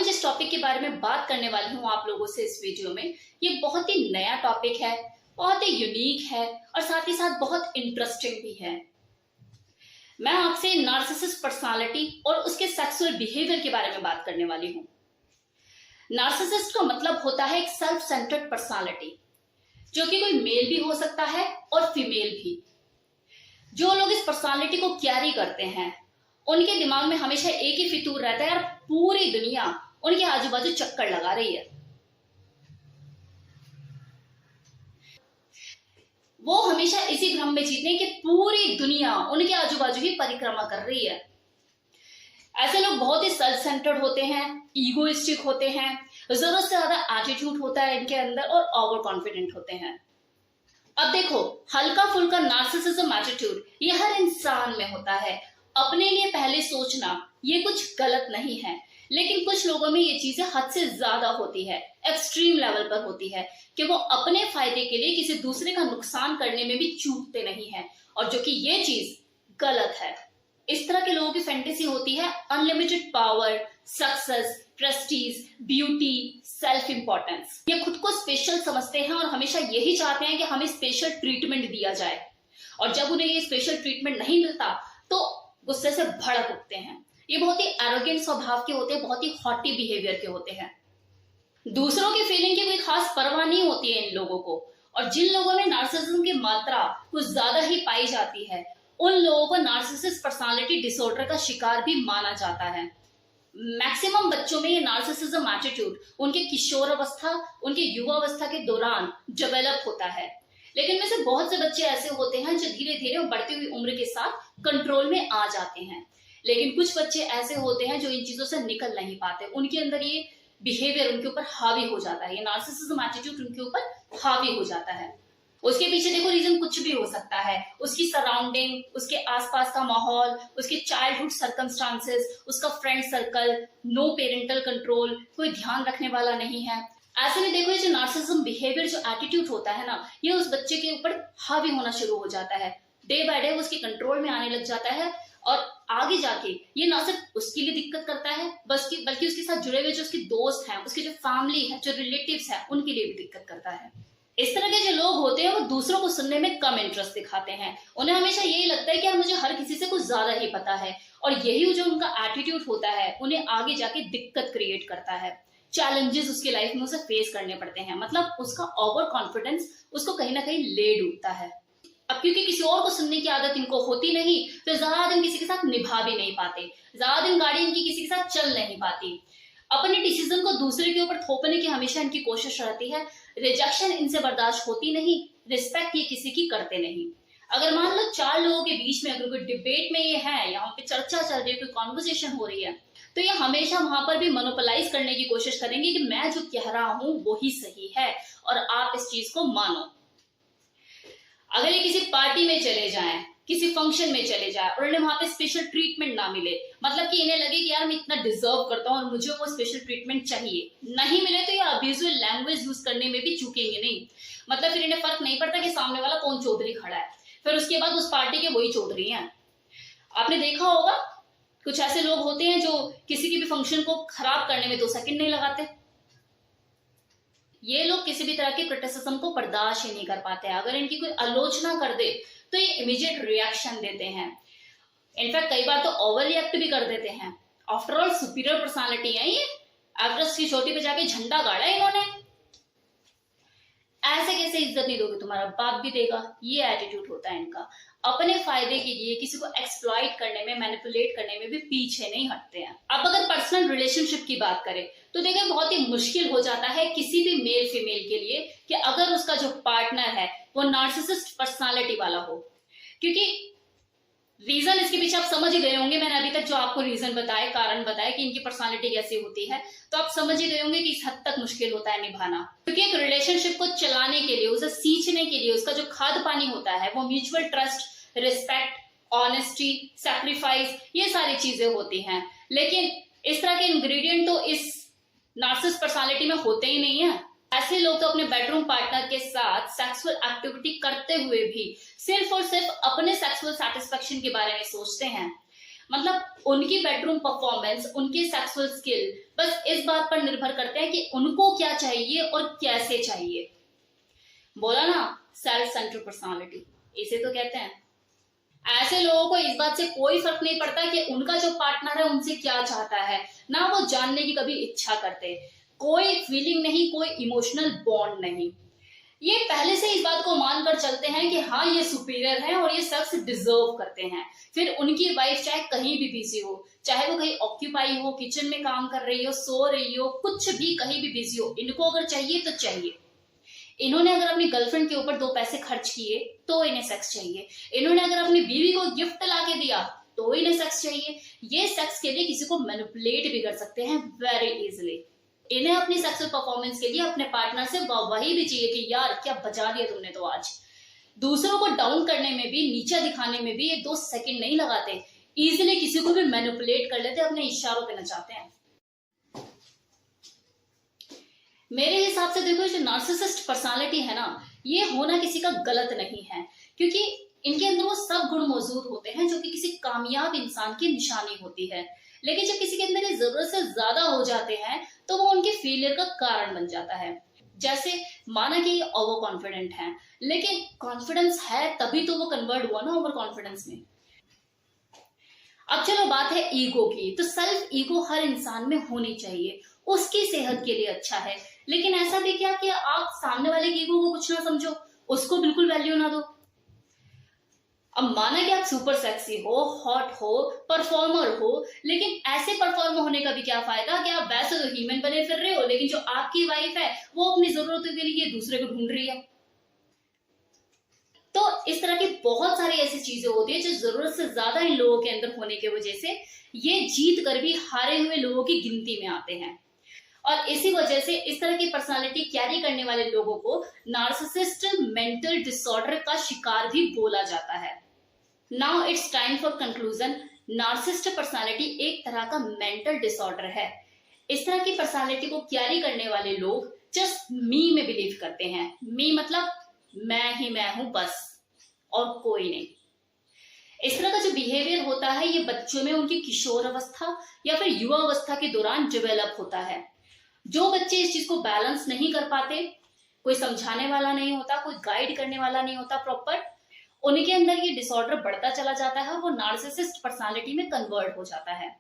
जिस टॉपिक के बारे में बात करने वाली हूँ आप लोगों से इस वीडियो में, ये बहुत ही नया टॉपिक है, बहुत ही यूनिक है और साथ ही साथ बहुत इंटरेस्टिंग भी है। मैं आपसे नार्सिसिस्ट पर्सनालिटी और उसके सेक्सुअल बिहेवियर के बारे में बात करने वाली हूँ। नार्सिसिस्ट का मतलब होता है एक सेल्फ सेंटर्ड पर्सनालिटी, जो कि कोई मेल भी हो सकता है और फीमेल भी। जो लोग इस पर्सनालिटी को कैरी करते हैं उनके दिमाग में हमेशा एक ही फितूर रहता है, यार पूरी दुनिया उनके आजू बाजू चक्कर लगा रही है। वो हमेशा इसी भ्रम में जीते हैं कि पूरी दुनिया उनके आजू बाजू ही परिक्रमा कर रही है। ऐसे लोग बहुत ही सेल्फ सेंटर्ड होते हैं, ईगोइस्टिक होते हैं, जरूरत से ज्यादा एटीट्यूड होता है इनके अंदर और ओवर कॉन्फिडेंट होते हैं। अब देखो, हल्का फुल्का नार्सिसिज्म एटीट्यूड ये हर इंसान में होता है। अपने लिए पहले सोचना ये कुछ गलत नहीं है, लेकिन कुछ लोगों में ये चीजें हद से ज्यादा होती है, एक्सट्रीम लेवल पर होती है कि वो अपने फायदे के लिए किसी दूसरे का नुकसान करने में भी चूकते नहीं है, और जो कि ये चीज गलत है। इस तरह के लोगों की फैंटेसी होती है unlimited power, success, Prestige, beauty, self importance. ये खुद को स्पेशल समझते हैं और हमेशा यही चाहते हैं कि हमें स्पेशल ट्रीटमेंट दिया जाए, और जब उन्हें ये स्पेशल ट्रीटमेंट नहीं मिलता तो गुस्से से भड़क उठते हैं। ये बहुत ही एरोगेंट स्वभाव के होते हैं, बहुत ही हॉटी बिहेवियर के होते हैं। दूसरों की फीलिंग की कोई खास परवाह नहीं होती है इन लोगों को, और जिन लोगों में नार्सिसिज्म की मात्रा कुछ ज्यादा ही पाई जाती है उन लोगों को नार्सिसिस्ट पर्सनालिटी डिसऑर्डर का शिकार भी माना जाता है। मैक्सिमम बच्चों में ये नार्सिसिज्म एटीट्यूड उनके किशोर अवस्था, उनके युवा अवस्था के दौरान डेवलप होता है, लेकिन में से बहुत से बच्चे ऐसे होते हैं जो धीरे धीरे बढ़ती हुई उम्र के साथ कंट्रोल में आ जाते हैं। लेकिन कुछ बच्चे ऐसे होते हैं जो इन चीजों से निकल नहीं पाते, उनके अंदर ये बिहेवियर उनके ऊपर हावी हो जाता है, ये नार्सिसिज्म एटीट्यूड उनके ऊपर हावी हो जाता है। उसके पीछे देखो रीजन कुछ भी हो सकता है, उसकी सराउंडिंग, उसके आसपास का माहौल, उसके चाइल्डहुड सर्कमस्टांसेस, उसका friend circle, no parental control, कोई ध्यान रखने वाला नहीं है। ऐसे में देखो ये जो नार्सिसिज्म बिहेवियर, जो एटीट्यूड होता है ना, ये उस बच्चे के ऊपर हावी होना शुरू हो जाता है। डे बाय डे उसके कंट्रोल में आने लग जाता है, और आगे जाके ये ना सिर्फ उसके लिए दिक्कत करता है बल्कि उसके साथ जुड़े हुए जो उसके दोस्त हैं, उसके जो फैमिली है, जो रिलेटिव्स हैं, उनके लिए भी दिक्कत करता है। इस तरह के जो लोग होते हैं वो दूसरों को सुनने में कम इंटरेस्ट दिखाते हैं। उन्हें हमेशा यही लगता है कि यार मुझे हर किसी से कुछ ज्यादा ही पता है, और यही जो उनका एटीट्यूड होता है उन्हें आगे जाके दिक्कत क्रिएट करता है। चैलेंजेस उसके लाइफ में उसे फेस करने पड़ते हैं, मतलब उसका ओवर कॉन्फिडेंस उसको कहीं ना कहीं ले डूबता है। अब क्योंकि किसी और को सुनने की आदत इनको होती नहीं, तो ज्यादा दिन किसी के साथ निभा भी नहीं पाते, ज्यादा दिन गाड़ी इनकी किसी के साथ चल नहीं पाती। अपने डिसीजन को दूसरे के ऊपर थोपने की हमेशा इनकी कोशिश रहती है। रिजेक्शन इनसे बर्दाश्त होती नहीं, रिस्पेक्ट ये किसी की करते नहीं। अगर मान लो 4 लोगों के बीच में अगर कोई डिबेट में ये है, यहाँ पे चर्चा चल रही है, कोई कॉन्वर्सेशन हो रही है, तो ये हमेशा वहां पर भी मोनोपोलाइज करने की कोशिश करेंगे कि मैं जो कह रहा हूं वो ही सही है और आप इस चीज को मानो। अगर ये किसी पार्टी में चले जाएं, किसी फंक्शन में चले जाए और उन्हें वहां पे स्पेशल ट्रीटमेंट ना मिले, मतलब कि इन्हें लगे कि यार मैं इतना डिजर्व करता हूं और मुझे वो स्पेशल ट्रीटमेंट चाहिए, नहीं मिले तो ये अब्यूजिव लैंग्वेज यूज करने में भी चूकेंगे नहीं। मतलब फिर इन्हें फर्क नहीं पड़ता कि सामने वाला कौन चौधरी खड़ा है, फिर उसके बाद उस पार्टी के वही चौधरी हैं। आपने देखा होगा कुछ ऐसे लोग होते हैं जो किसी की भी फंक्शन को खराब करने में 2 सेकंड नहीं लगाते। ये लोग किसी भी तरह के क्रिटिसिज्म को बर्दाश्त ही नहीं कर पाते हैं। अगर इनकी कोई आलोचना कर दे तो ये इमीडिएट रिएक्शन देते हैं, इनफैक्ट कई बार तो ओवर रिएक्ट भी कर देते हैं। आफ्टर ऑल सुपीरियर पर्सनालिटी है ये, एवरेस्ट की चोटी पे जाके झंडा गाड़ा इन्होंने। ऐसे कैसे इज्जत नहीं दोगे, तुम्हारा बाप भी देगा, ये एटीट्यूड होता है इनका। अपने फायदे के लिए किसी को एक्सप्लॉइट करने में, मैनिपुलेट करने में भी पीछे नहीं हटते हैं। अब अगर पर्सनल रिलेशनशिप की बात करें तो देखिए बहुत ही मुश्किल हो जाता है किसी भी मेल फीमेल के लिए कि अगर उसका जो पार्टनर है वो नार्सिसिस्ट पर्सनालिटी वाला हो, क्योंकि रीजन इसके पीछे आप समझ ही गए होंगे। मैंने अभी तक जो आपको रीजन बताए, कारण बताए कि इनकी पर्सनालिटी कैसी होती है, तो आप समझ ही गए होंगे कि इस हद तक मुश्किल होता है निभाना। क्योंकि एक रिलेशनशिप को चलाने के लिए, उसे सींचने के लिए, उसका जो खाद पानी होता है वो mutual trust, respect, honesty, sacrifice, ये सारी चीजें होती हैं। लेकिन इस तरह के इंग्रेडिएंट तो इस नार्सिसिस्ट पर्सनालिटी में होते ही नहीं है। ऐसे लोग तो अपने बेडरूम पार्टनर के साथ सेक्सुअल एक्टिविटी करते हुए भी सिर्फ और सिर्फ अपने सेक्सुअल सैटिस्फैक्शन के बारे में सोचते हैं। मतलब उनकी बेडरूम परफॉर्मेंस, उनके सेक्सुअल स्किल बस इस बात पर निर्भर करते हैं कि उनको क्या चाहिए और कैसे चाहिए। बोला ना, सेल्फ सेंट्रड पर्सनालिटी इसे तो कहते हैं। ऐसे लोगों को इस बात से कोई फर्क नहीं पड़ता कि उनका जो पार्टनर है उनसे क्या चाहता है, ना वो जानने की कभी इच्छा करते, कोई फीलिंग नहीं, कोई इमोशनल बॉन्ड नहीं। ये पहले से इस बात को मानकर चलते हैं कि हाँ ये सुपीरियर है और ये शख्स डिजर्व करते हैं। फिर उनकी वाइफ चाहे कहीं भी बिजी हो, चाहे वो कहीं ऑक्यूपाई हो, किचन में काम कर रही हो, सो रही हो, कुछ भी कहीं भी बिजी हो, इनको अगर चाहिए तो चाहिए। इन्होंने अगर अपनी गर्लफ्रेंड के ऊपर 2 पैसे खर्च किए तो इन्हें सेक्स चाहिए। इन्होंने अगर अपनी बीवी को गिफ्ट लाके दिया तो इन्हें सेक्स चाहिए। ये सेक्स के लिए किसी को मैनिपुलेट भी कर सकते हैं वेरी इजिली। इन्हें अपनी सेक्सुअल परफॉर्मेंस के लिए अपने पार्टनर से वाहवाही भी चाहिए कि यार क्या बजा दिया तुमने तो आज। दूसरों को डाउन करने में भी, नीचा दिखाने में भी ये 2 सेकंड नहीं लगाते, इजिली किसी को भी मैनिपुलेट कर लेते, अपने इशारों पे नचाते हैं। मेरे हिसाब से देखो, जो नार्सिसिस्ट पर्सनालिटी है ना, ये होना किसी का गलत नहीं है, क्योंकि इनके अंदर वो सब गुण मौजूद होते हैं जो कि किसी कामयाब इंसान की निशानी होती है। लेकिन जब किसी के अंदर ये जरूरत से ज्यादा हो जाते हैं तो वो उनके फेलियर का कारण बन जाता है। जैसे माना कि ये ओवर कॉन्फिडेंट है, लेकिन कॉन्फिडेंस है तभी तो वो कन्वर्ट हुआ ना ओवर कॉन्फिडेंस में। अब चलो बात है ईगो की, तो सेल्फ ईगो हर इंसान में होनी चाहिए, उसकी सेहत के लिए अच्छा है। लेकिन ऐसा भी क्या कि आप सामने वाले की ईगो को कुछ ना समझो, उसको बिल्कुल वैल्यू ना दो। अब माना कि आप सुपर सेक्सी हो, हॉट हो, परफॉर्मर हो, लेकिन ऐसे परफॉर्मर होने का भी क्या फायदा कि आप वैसे तो ह्यूमन बने फिर रहे हो, लेकिन जो आपकी वाइफ है वो अपनी जरूरतों के लिए दूसरे को ढूंढ रही है। तो इस तरह की बहुत सारी ऐसी चीजें होती है जो जरूरत से ज्यादा इन लोगों के अंदर होने की वजह से ये जीत कर भी हारे हुए लोगों की गिनती में आते हैं। और इसी वजह से इस तरह की पर्सनालिटी कैरी करने वाले लोगों को नार्सिसिस्ट मेंटल डिसऑर्डर का शिकार भी बोला जाता है। Now it's time for conclusion. Narcissist personality एक तरह का मेंटल डिसऑर्डर है। इस तरह की पर्सनालिटी को कैरी करने वाले लोग जस्ट मी में बिलीव करते हैं। मी मतलब मैं ही मैं हूं बस, और कोई नहीं। इस तरह का जो बिहेवियर होता है ये बच्चों में उनकी किशोर अवस्था या फिर युवा अवस्था के दौरान डेवलप होता है। जो बच्चे इस चीज को बैलेंस नहीं कर पाते, कोई समझाने वाला नहीं होता, कोई गाइड करने वाला नहीं होता प्रॉपर, उनके अंदर ये डिसऑर्डर बढ़ता चला जाता है और वो नार्सिसिस्ट पर्सनालिटी में कन्वर्ट हो जाता है।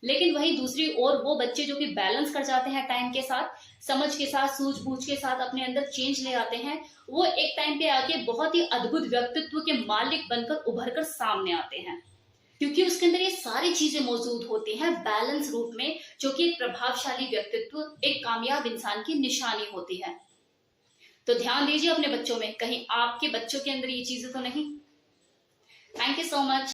लेकिन वही दूसरी ओर वो बच्चे जो कि बैलेंस कर जाते हैं टाइम के साथ, समझ के साथ, सूझबूझ के साथ अपने अंदर चेंज ले आते हैं, वो एक टाइम पे आके बहुत ही अद्भुत व्यक्तित्व के मालिक बनकर उभर कर सामने आते हैं, क्योंकि उसके अंदर ये सारी चीजें मौजूद होती हैं बैलेंस रूप में, जो कि एक प्रभावशाली व्यक्तित्व, एक कामयाब इंसान की निशानी होती है। तो ध्यान दीजिए अपने बच्चों में, कहीं आपके बच्चों के अंदर ये चीजें तो नहीं। Thank you so much.